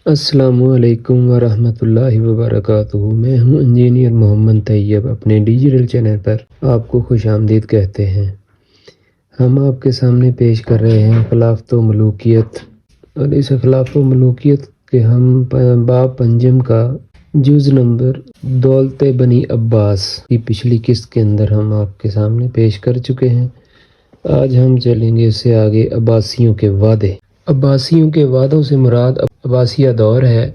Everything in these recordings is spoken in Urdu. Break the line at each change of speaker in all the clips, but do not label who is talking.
السلام علیکم ورحمۃ اللہ وبرکاتہ۔ میں ہوں انجینئر محمد طیب، اپنے ڈیجیٹل چینل پر آپ کو خوش آمدید کہتے ہیں۔ ہم آپ کے سامنے پیش کر رہے ہیں خلافت و ملوکیت، اور اس خلافت و ملوکیت کے ہم باب پنجم کا جز نمبر دولت بنی عباس کی پچھلی قسط کے اندر ہم آپ کے سامنے پیش کر چکے ہیں۔ آج ہم چلیں گے اس سے آگے عباسیوں کے وعدے۔ عباسیوں کے وعدوں سے مراد عباسیہ دور ہے۔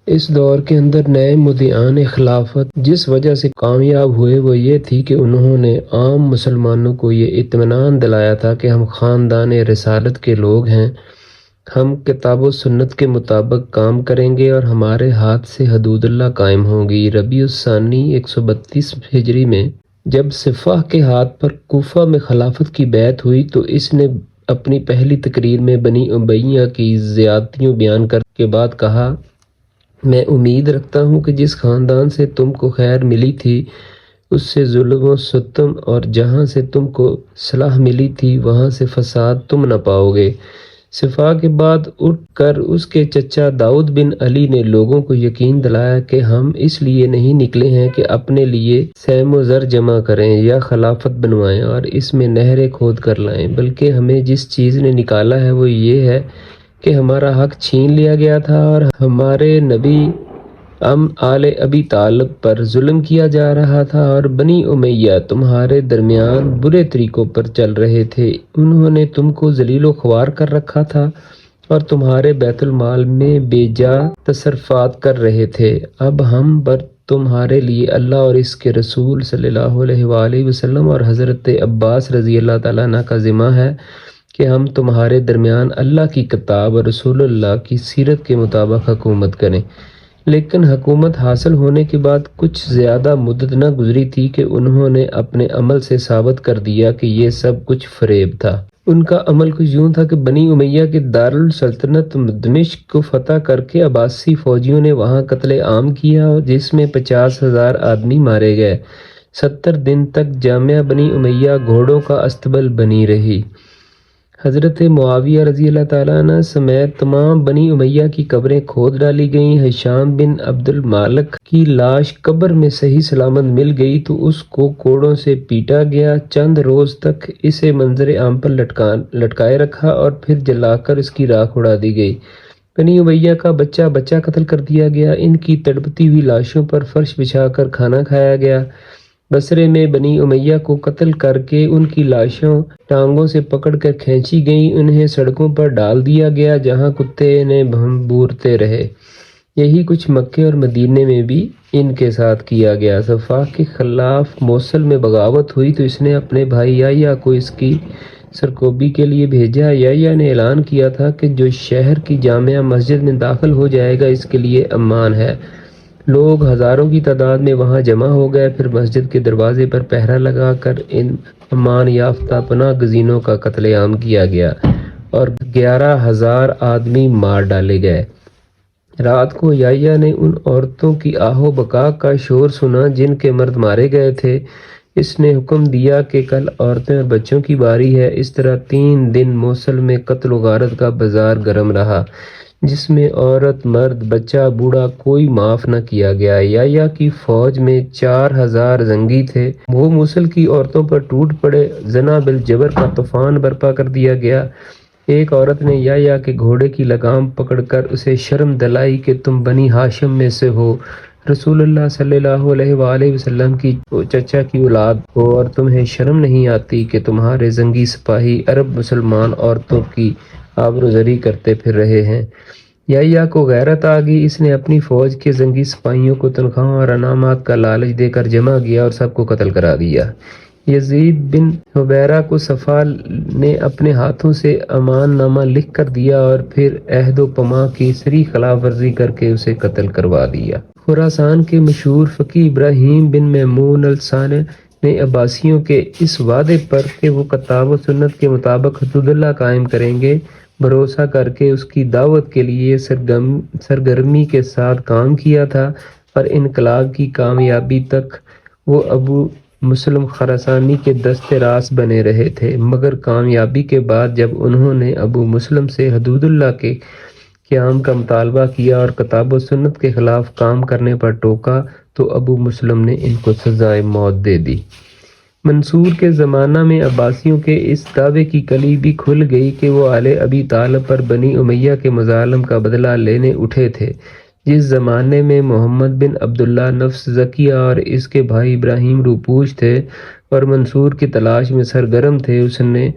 اس دور کے اندر نئے مدعیان خلافت جس وجہ سے کامیاب ہوئے وہ یہ تھی کہ انہوں نے عام مسلمانوں کو یہ اطمینان دلایا تھا کہ ہم خاندان رسالت کے لوگ ہیں، ہم کتاب و سنت کے مطابق کام کریں گے اور ہمارے ہاتھ سے حدود اللہ قائم ہوگی۔ ربیع الثانی 132 ہجری میں جب صفح کے ہاتھ پر کوفہ میں خلافت کی بیعت ہوئی تو اس نے اپنی پہلی تقریر میں بنی امیہ کی زیادتیوں بیان کرنے کے بعد کہا، میں امید رکھتا ہوں کہ جس خاندان سے تم کو خیر ملی تھی اس سے ظلم و ستم، اور جہاں سے تم کو صلاح ملی تھی وہاں سے فساد تم نہ پاؤ گے۔ صفا کے بعد اٹھ کر اس کے چچا داؤد بن علی نے لوگوں کو یقین دلایا کہ ہم اس لیے نہیں نکلے ہیں کہ اپنے لیے سیم و زر جمع کریں یا خلافت بنوائیں اور اس میں نہریں کھود کر لائیں، بلکہ ہمیں جس چیز نے نکالا ہے وہ یہ ہے کہ ہمارا حق چھین لیا گیا تھا اور ہمارے نبی آل ابی طالب پر ظلم کیا جا رہا تھا، اور بنی امیہ تمہارے درمیان برے طریقوں پر چل رہے تھے۔ انہوں نے تم کو ذلیل و خوار کر رکھا تھا اور تمہارے بیت المال میں بے جا تصرفات کر رہے تھے۔ اب ہم پر تمہارے لیے اللہ اور اس کے رسول صلی اللہ علیہ وآلہ وسلم اور حضرت عباس رضی اللہ تعالیٰ عنہ کا ذمہ ہے کہ ہم تمہارے درمیان اللہ کی کتاب اور رسول اللہ کی سیرت کے مطابق حکومت کریں۔ لیکن حکومت حاصل ہونے کے بعد کچھ زیادہ مدت نہ گزری تھی کہ انہوں نے اپنے عمل سے ثابت کر دیا کہ یہ سب کچھ فریب تھا۔ ان کا عمل کچھ یوں تھا کہ بنی امیہ کے دارالسلطنت دمشق کو فتح کر کے عباسی فوجیوں نے وہاں قتل عام کیا جس میں 50,000 آدمی مارے گئے۔ 70 دن تک جامعہ بنی امیہ گھوڑوں کا استبل بنی رہی۔ حضرت معاویہ رضی اللہ تعالیٰ عنہ سمیت تمام بنی امیہ کی قبریں کھود ڈالی گئیں۔ ہشام بن عبد المالک کی لاش قبر میں صحیح سلامت مل گئی تو اس کو کوڑوں سے پیٹا گیا۔ چند روز تک اسے منظر عام پر لٹکائے رکھا اور پھر جلا کر اس کی راکھ اڑا دی گئی۔ بنی امیہ کا بچہ بچہ قتل کر دیا گیا۔ ان کی تڑپتی ہوئی لاشوں پر فرش بچھا کر کھانا کھایا گیا۔ بصرے میں بنی امیہ کو قتل کر کے ان کی لاشوں ٹانگوں سے پکڑ کر کھینچی گئیں، انہیں سڑکوں پر ڈال دیا گیا جہاں کتے انہیں بھونبورتے رہے۔ یہی کچھ مکے اور مدینے میں بھی ان کے ساتھ کیا گیا۔ صفا کے خلاف موصل میں بغاوت ہوئی تو اس نے اپنے بھائی یحییٰ کو اس کی سرکوبی کے لیے بھیجا۔ یحییٰ نے اعلان کیا تھا کہ جو شہر کی جامع مسجد میں داخل ہو جائے گا اس کے لیے امان ہے۔ لوگ ہزاروں کی تعداد میں وہاں جمع ہو گئے۔ پھر مسجد کے دروازے پر پہرا لگا کر ان امان یافتہ پناہ گزینوں کا قتل عام کیا گیا اور 11,000 آدمی مار ڈالے گئے۔ رات کو یحییٰ نے ان عورتوں کی آہ و بکا کا شور سنا جن کے مرد مارے گئے تھے۔ اس نے حکم دیا کہ کل عورتیں اور بچوں کی باری ہے۔ اس طرح 3 دن موصل میں قتل و غارت کا بازار گرم رہا جس میں عورت مرد بچہ بوڑھا کوئی معاف نہ کیا گیا۔ یحییٰ کی فوج میں 4,000 زنگی تھے، وہ موصل کی عورتوں پر ٹوٹ پڑے۔ زنا بالجبر کا طوفان برپا کر دیا گیا۔ ایک عورت نے یحییٰ کے گھوڑے کی لگام پکڑ کر اسے شرم دلائی کہ تم بنی ہاشم میں سے ہو، رسول اللہ صلی اللہ علیہ وآلہ وسلم کی چچا کی اولاد ہو، اور تمہیں شرم نہیں آتی کہ تمہارے زنگی سپاہی عرب مسلمان عورتوں کی آبروزری کرتے پھر رہے ہیں۔ یحییٰ کو غیرت آ گئی، اس نے اپنی فوج کے زنگی سپاہیوں کو تنخواہوں اور انعامات کا لالچ دے کر جمع کیا اور سب کو قتل کرا دیا۔ یزید بن حبیرہ کو صفا نے اپنے ہاتھوں سے امان نامہ لکھ کر دیا اور پھر عہد و پیمان کی صریح خلاف ورزی کر کے اسے قتل کروا دیا۔ خراسان کے مشہور فقیہ ابراہیم بن میمون الصانع نے عباسیوں کے اس وعدے پر کہ وہ کتاب و سنت کے مطابق حدود اللہ قائم کریں گے بھروسہ کر کے اس کی دعوت کے لیے سرگرمی کے ساتھ کام کیا تھا، اور انقلاب کی کامیابی تک وہ ابو مسلم خراسانی کے دست راست بنے رہے تھے۔ مگر کامیابی کے بعد جب انہوں نے ابو مسلم سے حدود اللہ کے قیام کا مطالبہ کیا اور کتاب و سنت کے خلاف کام کرنے پر ٹوکا تو ابو مسلم نے ان کو سزائے موت دے دی۔ منصور کے زمانہ میں عباسیوں کے اس دعوے کی کلی بھی کھل گئی کہ وہ آل ابی طالب پر بنی امیہ کے مظالم کا بدلہ لینے اٹھے تھے۔ جس زمانے میں محمد بن عبداللہ نفس زکیہ اور اس کے بھائی ابراہیم روپوش تھے اور منصور کی تلاش میں سرگرم تھے، اس نے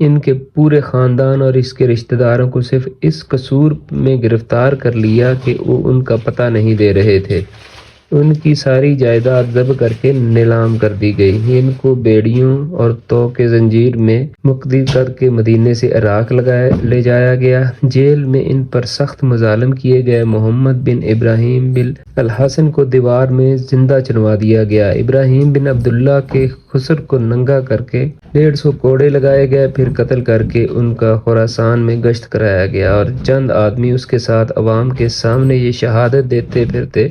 ان کے پورے خاندان اور اس کے رشتہ داروں کو صرف اس قصور میں گرفتار کر لیا کہ وہ ان کا پتہ نہیں دے رہے تھے۔ ان کی ساری جائیداد ضبط کر کے نیلام کر دی گئی۔ ان کو بیڑیوں اور طوق کے زنجیر میں مقید کر کے مدینے سے عراق لے جایا گیا۔ جیل میں ان پر سخت مظالم کیے گئے۔ محمد بن ابراہیم بن الحسن کو دیوار میں زندہ چنوا دیا گیا۔ ابراہیم بن عبداللہ کے خسر کو ننگا کر کے 150 کوڑے لگائے گئے، پھر قتل کر کے ان کا خراسان میں گشت کرایا گیا اور چند آدمی اس کے ساتھ عوام کے سامنے یہ شہادت دیتے پھرتے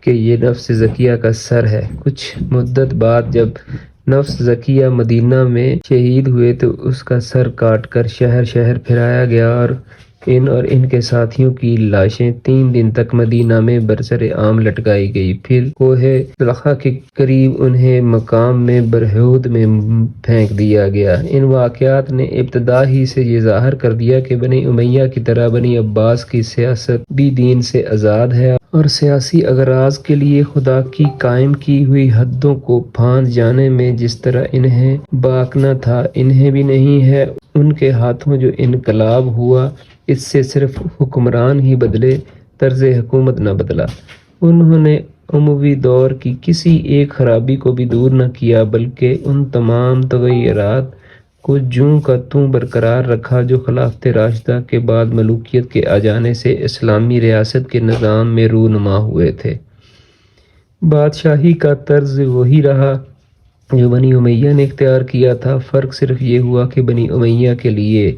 کہ یہ نفس زکیہ کا سر ہے۔ کچھ مدت بعد جب نفس زکیہ مدینہ میں شہید ہوئے تو اس کا سر کاٹ کر شہر شہر پھرایا گیا اور ان کے ساتھیوں کی لاشیں 3 دن تک مدینہ میں برسر عام لٹکائی گئی، پھر کوہ طلحہ کے قریب انہیں مقام میں برہود میں پھینک دیا گیا۔ ان واقعات نے ابتدا ہی سے یہ ظاہر کر دیا کہ بنی امیہ کی طرح بنی عباس کی سیاست بھی دین سے آزاد ہے اور سیاسی اغراض کے لیے خدا کی قائم کی ہوئی حدوں کو پھاند جانے میں جس طرح انہیں باک نہ تھا، انہیں بھی نہیں ہے۔ ان کے ہاتھوں جو انقلاب ہوا اس سے صرف حکمران ہی بدلے، طرز حکومت نہ بدلا۔ انہوں نے اموی دور کی کسی ایک خرابی کو بھی دور نہ کیا بلکہ ان تمام تغیرات کو جوں کا توں برقرار رکھا جو خلافت راشدہ کے بعد ملوکیت کے آ جانے سے اسلامی ریاست کے نظام میں رونما ہوئے تھے۔ بادشاہی کا طرز وہی رہا جو بنی امیہ نے اختیار کیا تھا، فرق صرف یہ ہوا کہ بنی امیہ کے لیے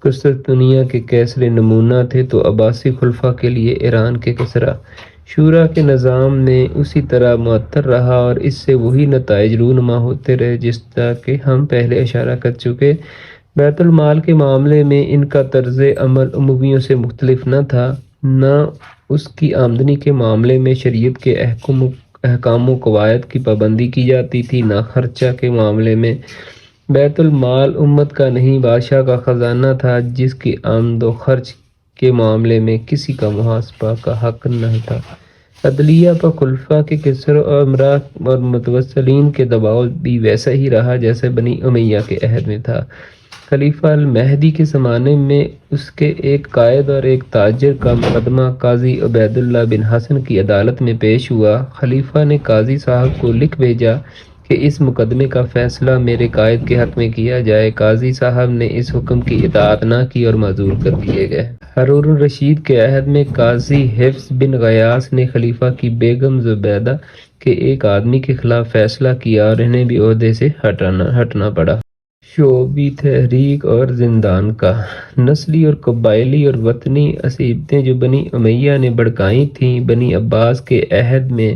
قسطنطنیہ کے کیسر نمونہ تھے تو عباسی خلفاء کے لیے ایران کے کسریٰ۔ شورا کے نظام میں اسی طرح معطل رہا اور اس سے وہی نتائج رونما ہوتے رہے جس طرح کہ ہم پہلے اشارہ کر چکے۔ بیت المال کے معاملے میں ان کا طرز عمل امویوں سے مختلف نہ تھا، نہ اس کی آمدنی کے معاملے میں شریعت کے احکام و قواعد کی پابندی کی جاتی تھی، نہ خرچہ کے معاملے میں۔ بیت المال امت کا نہیں بادشاہ کا خزانہ تھا جس کی آمد و خرچ کے معاملے میں کسی کا محاسبہ کا حق نہ تھا۔ عدلیہ پر خلفاء کے کسر و امراء اور متوسلین کے دباؤ بھی ویسا ہی رہا جیسے بنی امیہ کے عہد میں تھا۔ خلیفہ المہدی کے زمانے میں اس کے ایک قائد اور ایک تاجر کا مقدمہ قاضی عبید اللہ بن حسن کی عدالت میں پیش ہوا۔ خلیفہ نے قاضی صاحب کو لکھ بھیجا کہ اس مقدمے کا فیصلہ میرے قائد کے حق میں کیا جائے۔ قاضی صاحب نے اس حکم کی اطاعت نہ کی اور معزول کر دیے گئے۔ ہارون الرشید کے عہد میں قاضی حفص بن غیاث نے خلیفہ کی بیگم زبیدہ کے ایک آدمی کے خلاف فیصلہ کیا اور انہیں بھی عہدے سے ہٹنا پڑا۔ شعوبی تحریک اور زندان کا نسلی اور قبائلی اور وطنی عصبیتیں جو بنی امیہ نے بھڑکائی تھیں بنی عباس کے عہد میں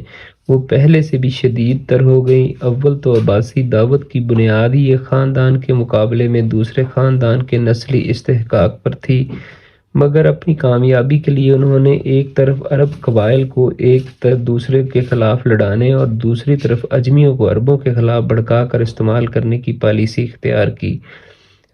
وہ پہلے سے بھی شدید تر ہو گئیں۔ اول تو عباسی دعوت کی بنیاد ہی ایک خاندان کے مقابلے میں دوسرے خاندان کے نسلی استحقاق پر تھی، مگر اپنی کامیابی کے لیے انہوں نے ایک طرف عرب قبائل کو ایک طرف دوسرے کے خلاف لڑانے اور دوسری طرف عجمیوں کو عربوں کے خلاف بھڑکا کر استعمال کرنے کی پالیسی اختیار کی۔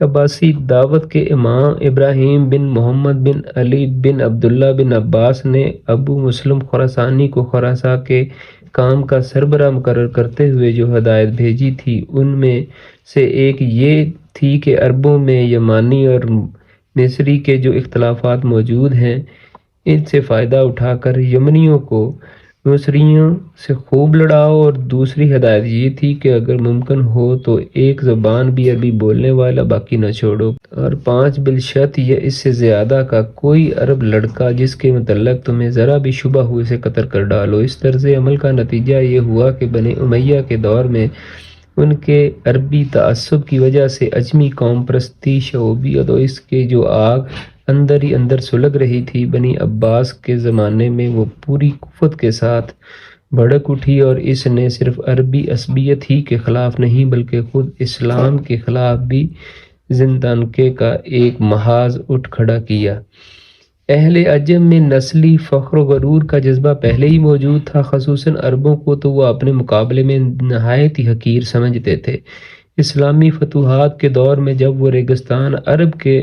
عباسی دعوت کے امام ابراہیم بن محمد بن علی بن عبداللہ بن عباس نے ابو مسلم خراسانی کو خراساں کے کام کا سربراہ مقرر کرتے ہوئے جو ہدایت بھیجی تھی ان میں سے ایک یہ تھی کہ عربوں میں یمانی اور مصری کے جو اختلافات موجود ہیں ان سے فائدہ اٹھا کر یمنیوں کو مصریوں سے خوب لڑاؤ، اور دوسری ہدایت یہ تھی کہ اگر ممکن ہو تو ایک زبان بھی عربی بولنے والا باقی نہ چھوڑو، اور 5 بالشرط یا اس سے زیادہ کا کوئی عرب لڑکا جس کے متعلق تمہیں ذرا بھی شبہ ہو اسے قتل کر ڈالو۔ اس طرز عمل کا نتیجہ یہ ہوا کہ بنی امیہ کے دور میں ان کے عربی تعصب کی وجہ سے عجمی قوم پرستی، شعوبیت اور اس کے جو آگ اندر ہی اندر سلگ رہی تھی بنی عباس کے زمانے میں وہ پوری قوت کے ساتھ بھڑک اٹھی، اور اس نے صرف عربی عصبیت ہی کے خلاف نہیں بلکہ خود اسلام کے خلاف بھی زندانکے کا ایک محاذ اٹھ کھڑا کیا۔ اہل عجم میں نسلی فخر و غرور کا جذبہ پہلے ہی موجود تھا، خصوصاً عربوں کو تو وہ اپنے مقابلے میں نہایت ہی حقیر سمجھتے تھے۔ اسلامی فتوحات کے دور میں جب وہ ریگستان عرب کے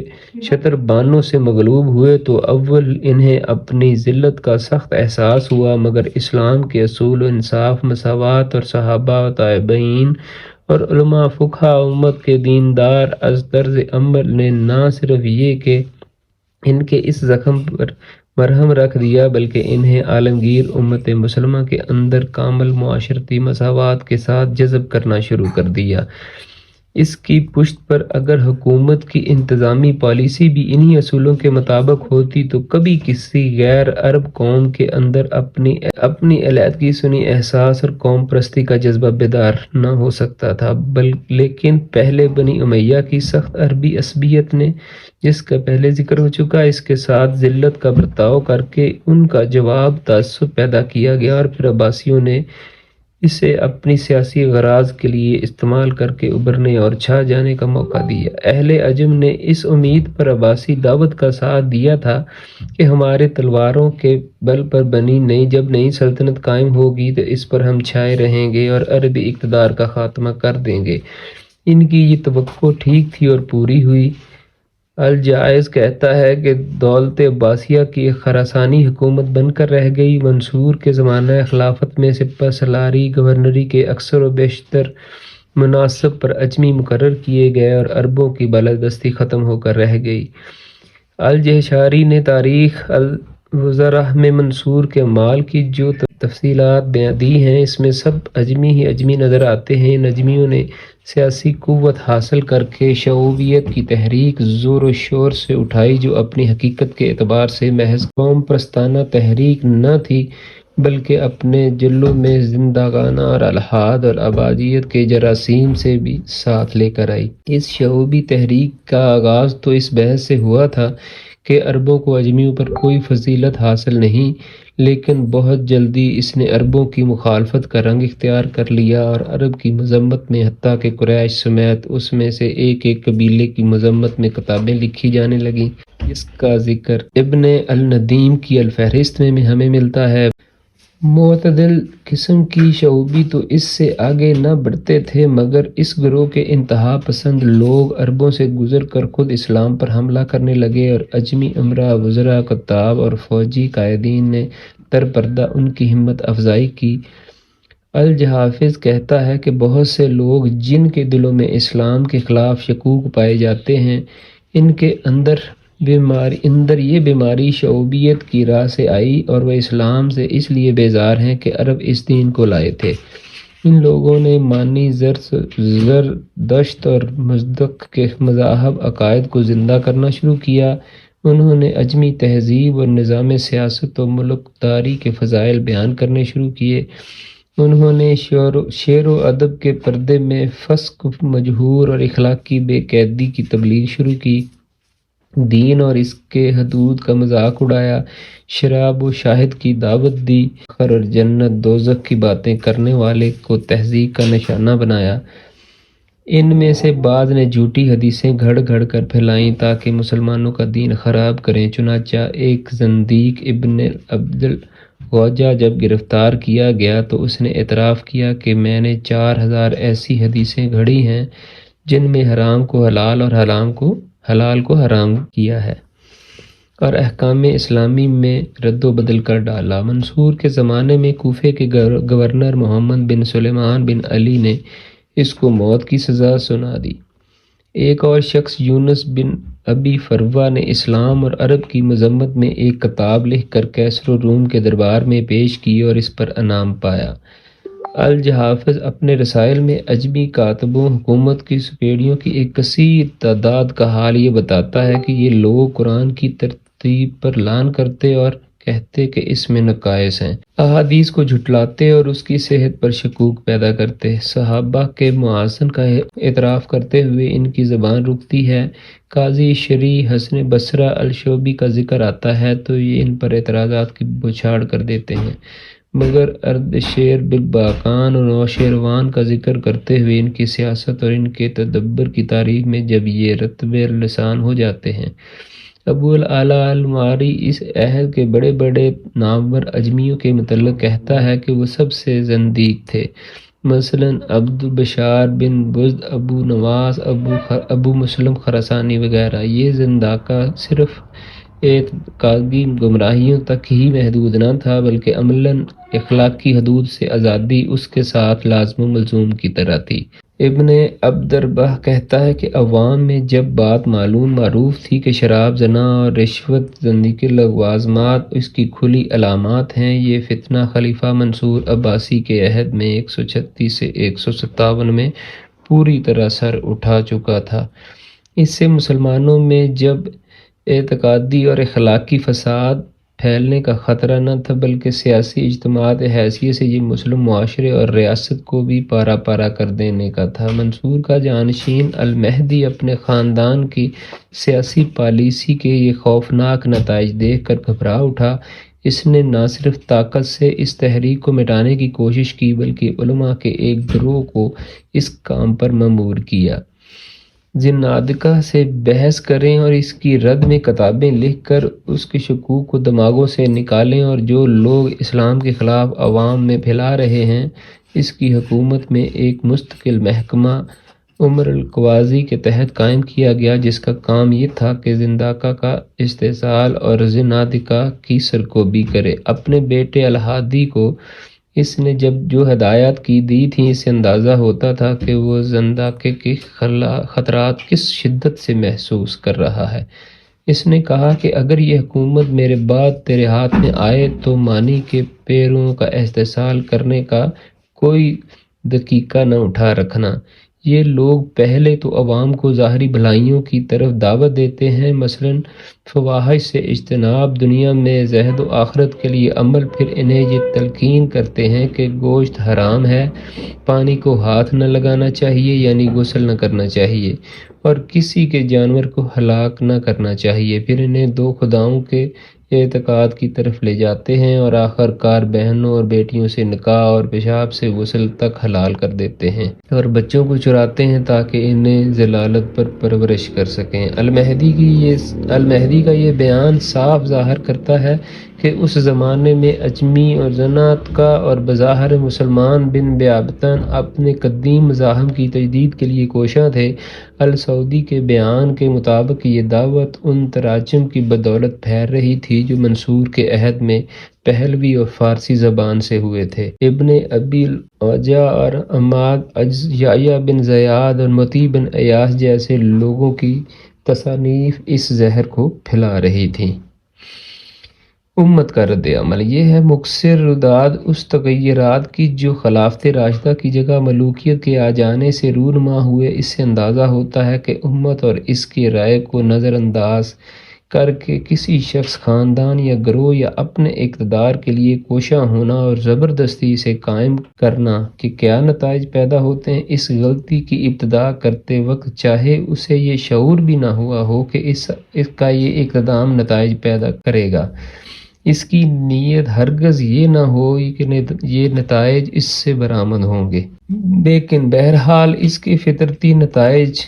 شتر بانوں سے مغلوب ہوئے تو اول انہیں اپنی ذلت کا سخت احساس ہوا، مگر اسلام کے اصول و انصاف، مساوات اور صحابہ و تابعین اور علماء فقہا امت کے دیندار از طرز عمل نے نہ صرف یہ کہ ان کے اس زخم پر مرہم رکھ دیا، بلکہ انہیں عالمگیر امت مسلمہ کے اندر کامل معاشرتی مساوات کے ساتھ جذب کرنا شروع کر دیا۔ اس کی پشت پر اگر حکومت کی انتظامی پالیسی بھی انہی اصولوں کے مطابق ہوتی تو کبھی کسی غیر عرب قوم کے اندر اپنی علیحدگی سنی احساس اور قوم پرستی کا جذبہ بیدار نہ ہو سکتا تھا۔ لیکن پہلے بنی امیہ کی سخت عربی عصبیت نے، جس کا پہلے ذکر ہو چکا، اس کے ساتھ ذلت کا برتاؤ کر کے ان کا جواب تعصب پیدا کیا گیا، اور پھر عباسیوں نے اسے اپنی سیاسی غراض کے لیے استعمال کر کے ابھرنے اور چھا جانے کا موقع دیا۔ اہل عجم نے اس امید پر عباسی دعوت کا ساتھ دیا تھا کہ ہمارے تلواروں کے بل پر جب نئی سلطنت قائم ہوگی تو اس پر ہم چھائے رہیں گے اور عربی اقتدار کا خاتمہ کر دیں گے۔ ان کی یہ توقع ٹھیک تھی اور پوری ہوئی۔ الجائز کہتا ہے کہ دولت عباسیہ کی ایک خراسانی حکومت بن کر رہ گئی۔ منصور کے زمانہ خلافت میں سپہ سالاری گورنری کے اکثر و بیشتر مناصب پر اجمی مقرر کیے گئے اور عربوں کی بالادستی ختم ہو کر رہ گئی۔ الجہشاری نے تاریخ الوزراء میں منصور کے اعمال کی جو تفصیلات بیان دی ہیں، اس میں سب اجمی ہی اجمی نظر آتے ہیں۔ ان اجمیوں نے سیاسی قوت حاصل کر کے شعوبیت کی تحریک زور و شور سے اٹھائی، جو اپنی حقیقت کے اعتبار سے محض قوم پرستانہ تحریک نہ تھی، بلکہ اپنے جلوں میں زندگانہ اور الحاد اور آبادیت کے جراثیم سے بھی ساتھ لے کر آئی۔ اس شعوبی تحریک کا آغاز تو اس بحث سے ہوا تھا کہ عربوں کو اجمیوں پر کوئی فضیلت حاصل نہیں، لیکن بہت جلدی اس نے عربوں کی مخالفت کا رنگ اختیار کر لیا اور عرب کی مذمت میں، حتیٰ کہ قریش سمیت اس میں سے ایک ایک قبیلے کی مذمت میں کتابیں لکھی جانے لگیں۔ اس کا ذکر ابن الندیم کی الفہرست میں ہمیں ملتا ہے۔ معتدل قسم کی شعوبی تو اس سے آگے نہ بڑھتے تھے، مگر اس گروہ کے انتہا پسند لوگ عربوں سے گزر کر خود اسلام پر حملہ کرنے لگے، اور اجمی امراء، وزراء، کتاب اور فوجی قائدین نے در پردہ ان کی ہمت افزائی کی۔ الحافظ کہتا ہے کہ بہت سے لوگ جن کے دلوں میں اسلام کے خلاف شکوک پائے جاتے ہیں، ان کے اندر یہ بیماری شعوبیت کی راہ سے آئی، اور وہ اسلام سے اس لیے بیزار ہیں کہ عرب اس دین کو لائے تھے۔ ان لوگوں نے مانی زردشت اور مزدق کے مذاہب عقائد کو زندہ کرنا شروع کیا۔ انہوں نے اجمی تہذیب اور نظام سیاست و ملک داری کے فضائل بیان کرنے شروع کیے۔ انہوں نے شعر و ادب کے پردے میں فسق، مجہور اور اخلاقی بے قیدی کی تبلیغ شروع کی، دین اور اس کے حدود کا مذاق اڑایا، شراب و شاہد کی دعوت دی، آخر اور جنت دوزخ کی باتیں کرنے والے کو تہذیب کا نشانہ بنایا۔ ان میں سے بعض نے جھوٹی حدیثیں گھڑ گھڑ کر پھیلائیں تاکہ مسلمانوں کا دین خراب کریں۔ چنانچہ ایک زندیق ابن عبد الغوجہ جب گرفتار کیا گیا تو اس نے اعتراف کیا کہ میں نے 4000 ایسی حدیثیں گھڑی ہیں جن میں حرام کو حلال اور حلال کو حرام کیا ہے، اور احکام اسلامی میں رد و بدل کر ڈالا۔ منصور کے زمانے میں کوفے کے گورنر محمد بن سلیمان بن علی نے اس کو موت کی سزا سنا دی۔ ایک اور شخص یونس بن ابی فروہ نے اسلام اور عرب کی مذمت میں ایک کتاب لکھ کر کیسر و روم کے دربار میں پیش کی اور اس پر انعام پایا۔ الحافظ اپنے رسائل میں اجمی کاتبوں، حکومت کی سپیڑیوں کی ایک کثیر تعداد کا حال یہ بتاتا ہے کہ یہ لوگ قرآن کی ترتیب پر لعن کرتے اور کہتے کہ اس میں نقائص ہیں، احادیث کو جھٹلاتے اور اس کی صحت پر شکوک پیدا کرتے، صحابہ کے محاسن کا اعتراف کرتے ہوئے ان کی زبان رکتی ہے۔ قاضی شریح حسن بصرہ الشعبی کا ذکر آتا ہے تو یہ ان پر اعتراضات کی بوچھاڑ کر دیتے ہیں، مگر اردشیر بگباقان اور نوشیروان کا ذکر کرتے ہوئے ان کی سیاست اور ان کے تدبر کی تعریف میں جب یہ رطب لسان ہو جاتے ہیں۔ ابو العلا المعاری اس عہد کے بڑے بڑے نامور اجمیوں کے متعلق کہتا ہے کہ وہ سب سے زندیق تھے، مثلاً عبد بشار بن بزد، ابو نواس، ابو مسلم خراسانی وغیرہ۔ یہ زنداقہ صرف اعتقادی گمراہیوں تک ہی محدود نہ تھا بلکہ عملاً اخلاقی حدود سے آزادی اس کے ساتھ لازم و ملزوم کی طرح تھی۔ ابن عبدالبر کہتا ہے کہ عوام میں جب بات معروف تھی کہ شراب، زنا اور رشوت زندگی لوازمات اس کی کھلی علامات ہیں، یہ فتنہ خلیفہ منصور عباسی کے عہد میں 136 سے 157 میں پوری طرح سر اٹھا چکا تھا۔ اس سے مسلمانوں میں جب اعتقادی اور اخلاقی فساد پھیلنے کا خطرہ نہ تھا بلکہ سیاسی اجتماعی حیثیت سے یہ مسلم معاشرے اور ریاست کو بھی پارا پارا کر دینے کا تھا۔ منصور کا جانشین المہدی اپنے خاندان کی سیاسی پالیسی کے یہ خوفناک نتائج دیکھ کر گھبرا اٹھا۔ اس نے نہ صرف طاقت سے اس تحریک کو مٹانے کی کوشش کی بلکہ علماء کے ایک گروہ کو اس کام پر مأمور کیا۔ زنادقہ سے بحث کریں اور اس کی رد میں کتابیں لکھ کر اس کے شکوک کو دماغوں سے نکالیں، اور جو لوگ اسلام کے خلاف عوام میں پھیلا رہے ہیں، اس کی حکومت میں ایک مستقل محکمہ عمر القاضی کے تحت قائم کیا گیا جس کا کام یہ تھا کہ زنداقہ کا استحصال اور زنادقہ کی سرکوبی کرے۔ اپنے بیٹے الہادی کو اس نے جب جو ہدایات کی دی تھیں، اس سے اندازہ ہوتا تھا کہ وہ زنداقے کے خطرات کس شدت سے محسوس کر رہا ہے۔ اس نے کہا کہ اگر یہ حکومت میرے بعد تیرے ہاتھ میں آئے تو مانی کے پیروں کا استحصال کرنے کا کوئی دقیقہ نہ اٹھا رکھنا۔ یہ لوگ پہلے تو عوام کو ظاہری بھلائیوں کی طرف دعوت دیتے ہیں، مثلاً فواحش سے اجتناب، دنیا میں زہد و آخرت کے لیے عمل، پھر انہیں یہ تلقین کرتے ہیں کہ گوشت حرام ہے، پانی کو ہاتھ نہ لگانا چاہیے یعنی غسل نہ کرنا چاہیے، اور کسی کے جانور کو ہلاک نہ کرنا چاہیے، پھر انہیں دو خداؤں کے اعتقاد کی طرف لے جاتے ہیں اور آخر کار بہنوں اور بیٹیوں سے نکاح اور پیشاب سے غسل تک حلال کر دیتے ہیں، اور بچوں کو چراتے ہیں تاکہ انہیں ذلالت پر پرورش کر سکیں۔ المہدی کا یہ بیان صاف ظاہر کرتا ہے کہ اس زمانے میں اجمی اور زنادقہ اور بظاہر مسلمان بن بیابتن اپنے قدیم مذاہب کی تجدید کے لیے کوشاں تھے۔ السعودی کے بیان کے مطابق یہ دعوت ان تراجم کی بدولت پھیل رہی تھی جو منصور کے عہد میں پہلوی اور فارسی زبان سے ہوئے تھے۔ ابن ابی العجا اور عماد یحییٰ بن زیاد اور مطیع بن ایاس جیسے لوگوں کی تصانیف اس زہر کو پھیلا رہی تھیں۔ امت کا رد عمل یہ ہے مختصر رداد اس تغیرات کی جو خلافت راشدہ کی جگہ ملوکیت کے آ جانے سے رونما ہوئے۔ اس سے اندازہ ہوتا ہے کہ امت اور اس کی رائے کو نظر انداز کر کے کسی شخص، خاندان یا گروہ یا اپنے اقتدار کے لیے کوشاں ہونا اور زبردستی اسے قائم کرنا کہ کیا نتائج پیدا ہوتے ہیں۔ اس غلطی کی ابتدا کرتے وقت چاہے اسے یہ شعور بھی نہ ہوا ہو کہ اس کا یہ اقدام نتائج پیدا کرے گا، اس کی نیت ہرگز یہ نہ ہو کہ یہ نتائج اس سے برآمد ہوں گے، لیکن بہرحال اس کے فطرتی نتائج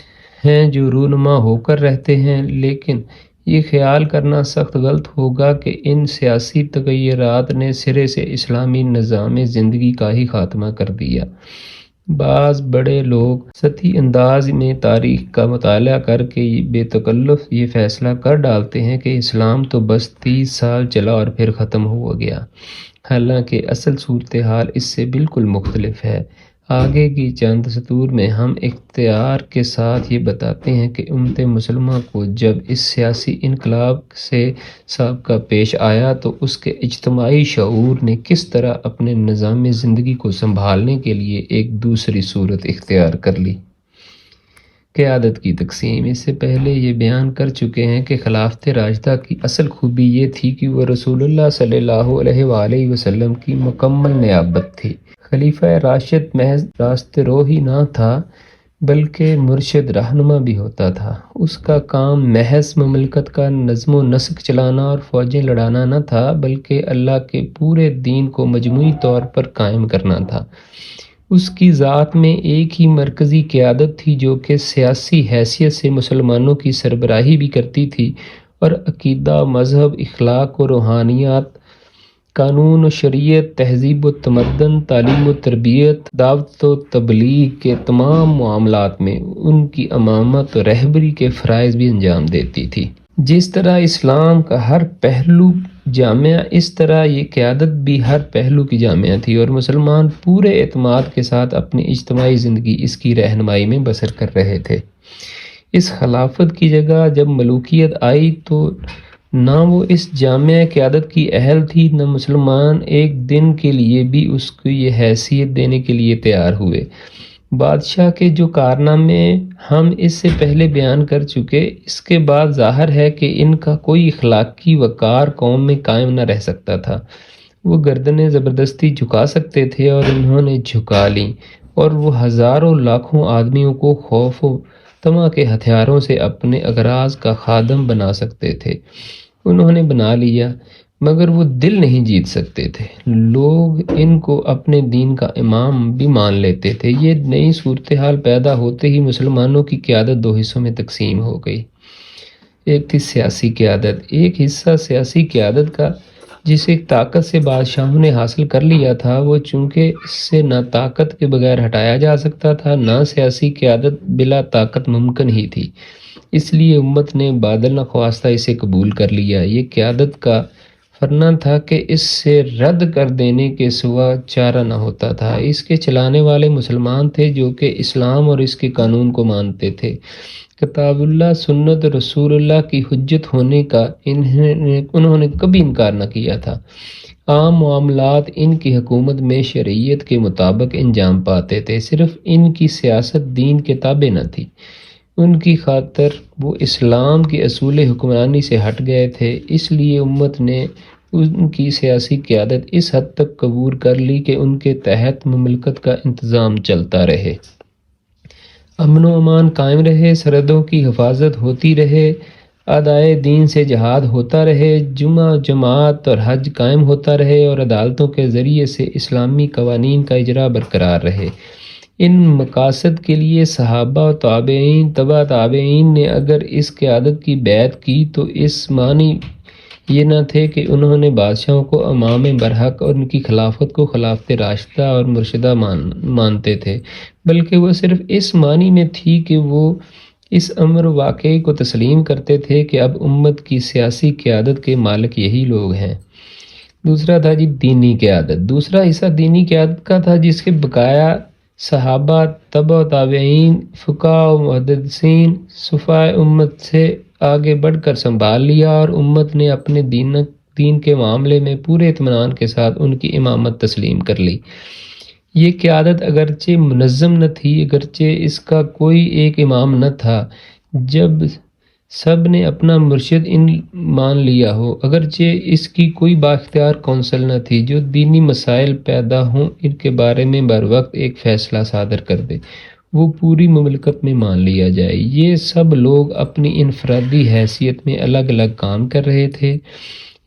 ہیں جو رونما ہو کر رہتے ہیں۔ لیکن یہ خیال کرنا سخت غلط ہوگا کہ ان سیاسی تغیرات نے سرے سے اسلامی نظام زندگی کا ہی خاتمہ کر دیا۔ بعض بڑے لوگ سطحی انداز میں تاریخ کا مطالعہ کر کے بے تکلف یہ فیصلہ کر ڈالتے ہیں کہ اسلام تو بس 30 سال چلا اور پھر ختم ہو گیا، حالانکہ اصل صورتحال اس سے بالکل مختلف ہے۔ آگے کی چند سطور میں ہم اختیار کے ساتھ یہ بتاتے ہیں کہ امت مسلمہ کو جب اس سیاسی انقلاب سے سابقہ پیش آیا تو اس کے اجتماعی شعور نے کس طرح اپنے نظام زندگی کو سنبھالنے کے لیے ایک دوسری صورت اختیار کر لی۔ قیادت کی تقسیم۔ اس سے پہلے یہ بیان کر چکے ہیں کہ خلافت راشدہ کی اصل خوبی یہ تھی کہ وہ رسول اللہ صلی اللہ علیہ وآلہ وسلم کی مکمل نیابت تھی۔ خلیفہ راشد محض راست رو ہی نہ تھا بلکہ مرشد رہنما بھی ہوتا تھا۔ اس کا کام محض مملکت کا نظم و نسق چلانا اور فوجیں لڑانا نہ تھا بلکہ اللہ کے پورے دین کو مجموعی طور پر قائم کرنا تھا۔ اس کی ذات میں ایک ہی مرکزی قیادت تھی جو کہ سیاسی حیثیت سے مسلمانوں کی سربراہی بھی کرتی تھی اور عقیدہ، مذہب، اخلاق و روحانیات، قانون و شریعت، تہذیب و تمدن، تعلیم و تربیت، دعوت و تبلیغ کے تمام معاملات میں ان کی امامت و رہبری کے فرائض بھی انجام دیتی تھی۔ جس طرح اسلام کا ہر پہلو جامعہ، اس طرح یہ قیادت بھی ہر پہلو کی جامعہ تھی، اور مسلمان پورے اعتماد کے ساتھ اپنی اجتماعی زندگی اس کی رہنمائی میں بسر کر رہے تھے۔ اس خلافت کی جگہ جب ملوکیت آئی تو نہ وہ اس جامع قیادت کی اہل تھی، نہ مسلمان ایک دن کے لیے بھی اس کو یہ حیثیت دینے کے لیے تیار ہوئے۔ بادشاہ کے جو کارنامے ہم اس سے پہلے بیان کر چکے، اس کے بعد ظاہر ہے کہ ان کا کوئی اخلاقی وقار قوم میں قائم نہ رہ سکتا تھا۔ وہ گردنیں زبردستی جھکا سکتے تھے اور انہوں نے جھکا لیں، اور وہ ہزاروں لاکھوں آدمیوں کو خوف و طمع کے ہتھیاروں سے اپنے اغراض کا خادم بنا سکتے تھے۔ انہوں نے بنا لیا، مگر وہ دل نہیں جیت سکتے تھے۔ لوگ ان کو اپنے دین کا امام بھی مان لیتے تھے۔ یہ نئی صورتحال پیدا ہوتے ہی مسلمانوں کی قیادت دو حصوں میں تقسیم ہو گئی۔ ایک تھی سیاسی قیادت، ایک حصہ سیاسی قیادت کا جسے طاقت سے بادشاہوں نے حاصل کر لیا تھا، وہ چونکہ اس سے نہ طاقت کے بغیر ہٹایا جا سکتا تھا، نہ سیاسی قیادت بلا طاقت ممکن ہی تھی، اس لیے امت نے بادل نخواستہ اسے قبول کر لیا۔ یہ قیادت کا فرنا تھا کہ اس سے رد کر دینے کے سوا چارہ نہ ہوتا تھا۔ اس کے چلانے والے مسلمان تھے جو کہ اسلام اور اس کے قانون کو مانتے تھے۔ کتاب اللہ، سنت رسول اللہ کی حجت ہونے کا انہوں نے کبھی انکار نہ کیا تھا۔ عام معاملات ان کی حکومت میں شریعت کے مطابق انجام پاتے تھے، صرف ان کی سیاست دین کے تابع نہ تھی۔ ان کی خاطر وہ اسلام کی اصول حکمرانی سے ہٹ گئے تھے، اس لیے امت نے ان کی سیاسی قیادت اس حد تک قبول کر لی کہ ان کے تحت مملکت کا انتظام چلتا رہے، امن و امان قائم رہے، سرحدوں کی حفاظت ہوتی رہے، ادائے دین سے جہاد ہوتا رہے، جمعہ، جماعت اور حج قائم ہوتا رہے، اور عدالتوں کے ذریعے سے اسلامی قوانین کا اجرا برقرار رہے۔ ان مقاصد کے لیے صحابہ و تابعین، تبع تابعین نے اگر اس قیادت کی بیعت کی تو اس معنی یہ نہ تھے کہ انہوں نے بادشاہوں کو امام برحق اور ان کی خلافت کو خلافت راشدہ اور مرشدہ مانتے تھے، بلکہ وہ صرف اس معنی میں تھی کہ وہ اس امر واقعی کو تسلیم کرتے تھے کہ اب امت کی سیاسی قیادت کے مالک یہی لوگ ہیں۔ دوسرا تھا دینی قیادت۔ دوسرا حصہ دینی قیادت کا تھا جس کے بقایا صحابہ، تبع تابعین، فقہاء و محدثین، صفائے امت سے آگے بڑھ کر سنبھال لیا، اور امت نے اپنے دین کے معاملے میں پورے اطمینان کے ساتھ ان کی امامت تسلیم کر لی۔ یہ قیادت اگرچہ منظم نہ تھی، اگرچہ اس کا کوئی ایک امام نہ تھا، جب سب نے اپنا مرشد مان لیا ہو، اگرچہ اس کی کوئی بااختیار کونسل نہ تھی جو دینی مسائل پیدا ہوں ان کے بارے میں بر وقت ایک فیصلہ صادر کر دے، وہ پوری مملکت میں مان لیا جائے۔ یہ سب لوگ اپنی انفرادی حیثیت میں الگ الگ کام کر رہے تھے۔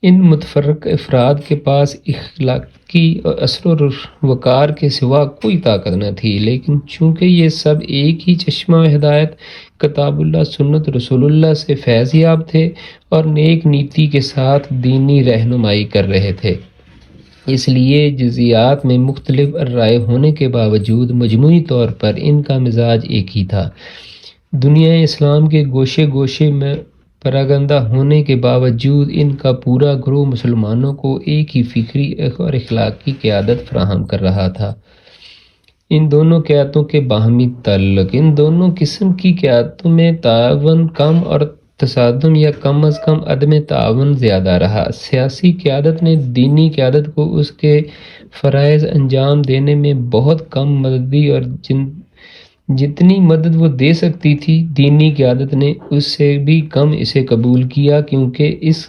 ان متفرق افراد کے پاس اخلاقی اور اثر و وقار کے سوا کوئی طاقت نہ تھی، لیکن چونکہ یہ سب ایک ہی چشمہ ہدایت، کتاب اللہ، سنت رسول اللہ سے فیض یاب تھے اور نیک نیتی کے ساتھ دینی رہنمائی کر رہے تھے، اس لیے جزیات میں مختلف رائے ہونے کے باوجود مجموعی طور پر ان کا مزاج ایک ہی تھا۔ دنیا اسلام کے گوشے گوشے میں پراگندہ ہونے کے باوجود ان کا پورا گروہ مسلمانوں کو ایک ہی فکری اور اخلاقی قیادت فراہم کر رہا تھا۔ ان دونوں قیادتوں کے باہمی تعلق، ان دونوں قسم کی قیادتوں میں تعاون کم اور تصادم یا کم از کم عدم تعاون زیادہ رہا۔ سیاسی قیادت نے دینی قیادت کو اس کے فرائض انجام دینے میں بہت کم مدد دی، اور جتنی مدد وہ دے سکتی تھی دینی قیادت نے اس سے بھی کم اسے قبول کیا، کیونکہ اس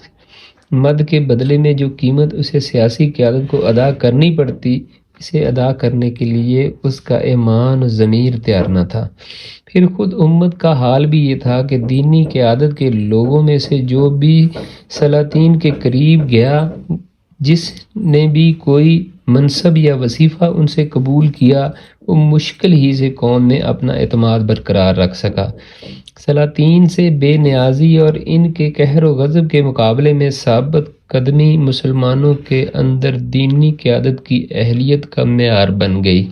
مد کے بدلے میں جو قیمت اسے سیاسی قیادت کو ادا کرنی پڑتی، اسے ادا کرنے کے لیے اس کا ایمان و ضمیر تیار نہ تھا۔ پھر خود امت کا حال بھی یہ تھا کہ دینی قیادت کے لوگوں میں سے جو بھی سلاطین کے قریب گیا، جس نے بھی کوئی منصب یا وظیفہ ان سے قبول کیا، وہ مشکل ہی سے قوم میں اپنا اعتماد برقرار رکھ سکا۔ سلاطین سے بے نیازی اور ان کے قہر و غضب کے مقابلے میں ثابت قدمی مسلمانوں کے اندر دینی قیادت کی اہلیت کا معیار بن گئی۔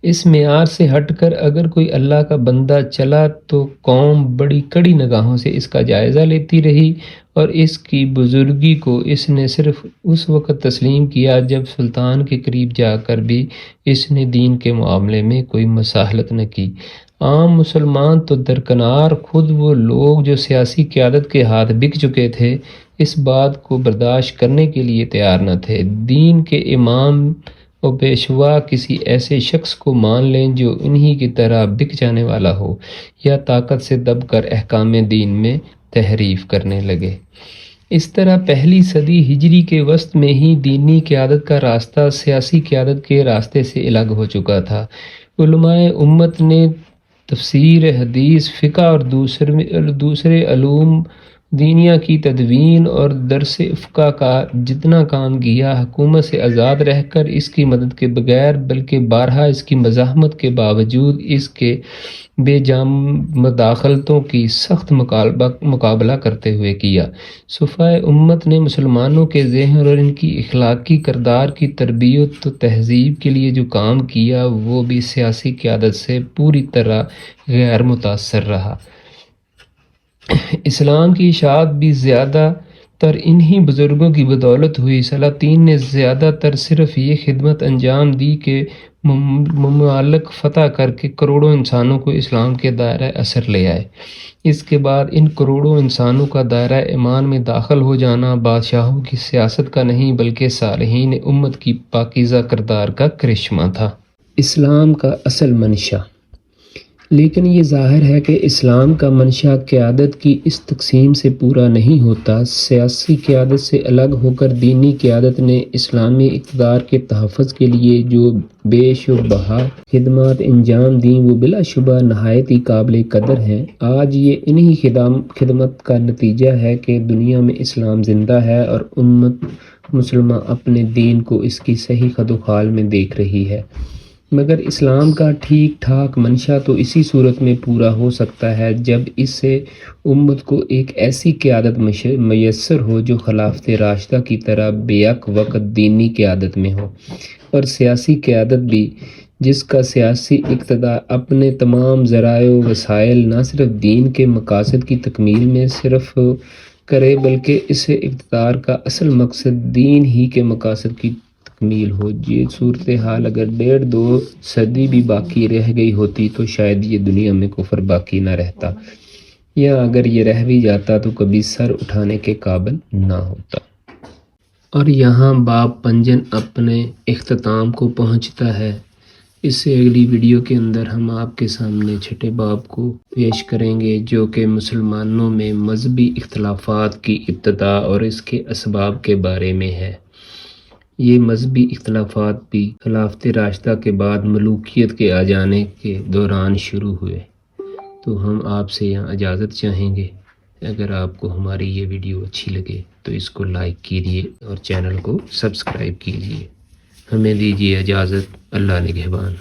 اس معیار سے ہٹ کر اگر کوئی اللہ کا بندہ چلا تو قوم بڑی کڑی نگاہوں سے اس کا جائزہ لیتی رہی، اور اس کی بزرگی کو اس نے صرف اس وقت تسلیم کیا جب سلطان کے قریب جا کر بھی اس نے دین کے معاملے میں کوئی مصالحت نہ کی۔ عام مسلمان تو درکنار خود وہ لوگ جو سیاسی قیادت کے ہاتھ بک چکے تھے، اس بات کو برداشت کرنے کے لیے تیار نہ تھے۔ دین کے امام و پیشوا کسی ایسے شخص کو مان لیں جو انہی کی طرح بک جانے والا ہو، یا طاقت سے دب کر احکام دین میں تحریف کرنے لگے۔ اس طرح پہلی صدی ہجری کے وسط میں ہی دینی قیادت کا راستہ سیاسی قیادت کے راستے سے الگ ہو چکا تھا۔ علماء امت نے تفسیر، حدیث، فقہ اور دوسرے علوم دینیا کی تدوین اور درس فقہ کا جتنا کام کیا، حکومت سے آزاد رہ کر اس کی مدد کے بغیر، بلکہ بارہا اس کی مزاحمت کے باوجود اس کے بے جام مداخلتوں کی سخت مقابلہ کرتے ہوئے کیا۔ صفحۂ امت نے مسلمانوں کے ذہن اور ان کی اخلاقی کردار کی تربیت و تہذیب کے لیے جو کام کیا، وہ بھی سیاسی قیادت سے پوری طرح غیر متاثر رہا۔ اسلام کی اشاعت بھی زیادہ تر انہی بزرگوں کی بدولت ہوئی۔ سلاطین نے زیادہ تر صرف یہ خدمت انجام دی کہ ممالک فتح کر کے کروڑوں انسانوں کو اسلام کے دائرہ اثر لے آئے۔ اس کے بعد ان کروڑوں انسانوں کا دائرہ ایمان میں داخل ہو جانا بادشاہوں کی سیاست کا نہیں بلکہ صالحین امت کی پاکیزہ کردار کا کرشمہ تھا۔ اسلام کا اصل منشا۔ لیکن یہ ظاہر ہے کہ اسلام کا منشا قیادت کی اس تقسیم سے پورا نہیں ہوتا۔ سیاسی قیادت سے الگ ہو کر دینی قیادت نے اسلامی اقتدار کے تحفظ کے لیے جو بے شبہہ خدمات انجام دیں وہ بلا شبہ نہایت ہی قابل قدر ہیں۔ آج یہ انہی خدمت کا نتیجہ ہے کہ دنیا میں اسلام زندہ ہے اور امت مسلمہ اپنے دین کو اس کی صحیح خد و خال میں دیکھ رہی ہے۔ مگر اسلام کا ٹھیک ٹھاک منشا تو اسی صورت میں پورا ہو سکتا ہے جب اس سے امت کو ایک ایسی قیادت میسر ہو جو خلافت راشدہ کی طرح بیک وقت دینی قیادت میں ہو، اور سیاسی قیادت بھی جس کا سیاسی اقتدار اپنے تمام ذرائع و وسائل نہ صرف دین کے مقاصد کی تکمیل میں صرف کرے بلکہ اس اقتدار کا اصل مقصد دین ہی کے مقاصد کی تکمیل ہو۔ یہ صورتحال اگر 1.5-2 صدی بھی باقی رہ گئی ہوتی تو شاید یہ دنیا میں کفر باقی نہ رہتا، یا اگر یہ رہ بھی جاتا تو کبھی سر اٹھانے کے قابل نہ ہوتا۔ اور یہاں باب پنجن اپنے اختتام کو پہنچتا ہے۔ اس سے اگلی ویڈیو کے اندر ہم آپ کے سامنے چھٹے باب کو پیش کریں گے جو کہ مسلمانوں میں مذہبی اختلافات کی ابتدا اور اس کے اسباب کے بارے میں ہے۔ یہ مذہبی اختلافات بھی خلافت راشدہ کے بعد ملوکیت کے آ جانے کے دوران شروع ہوئے۔ تو ہم آپ سے یہاں اجازت چاہیں گے۔ اگر آپ کو ہماری یہ ویڈیو اچھی لگے تو اس کو لائک کیجیے اور چینل کو سبسکرائب کیجیے۔ ہمیں دیجیے اجازت۔ اللہ نگہبان۔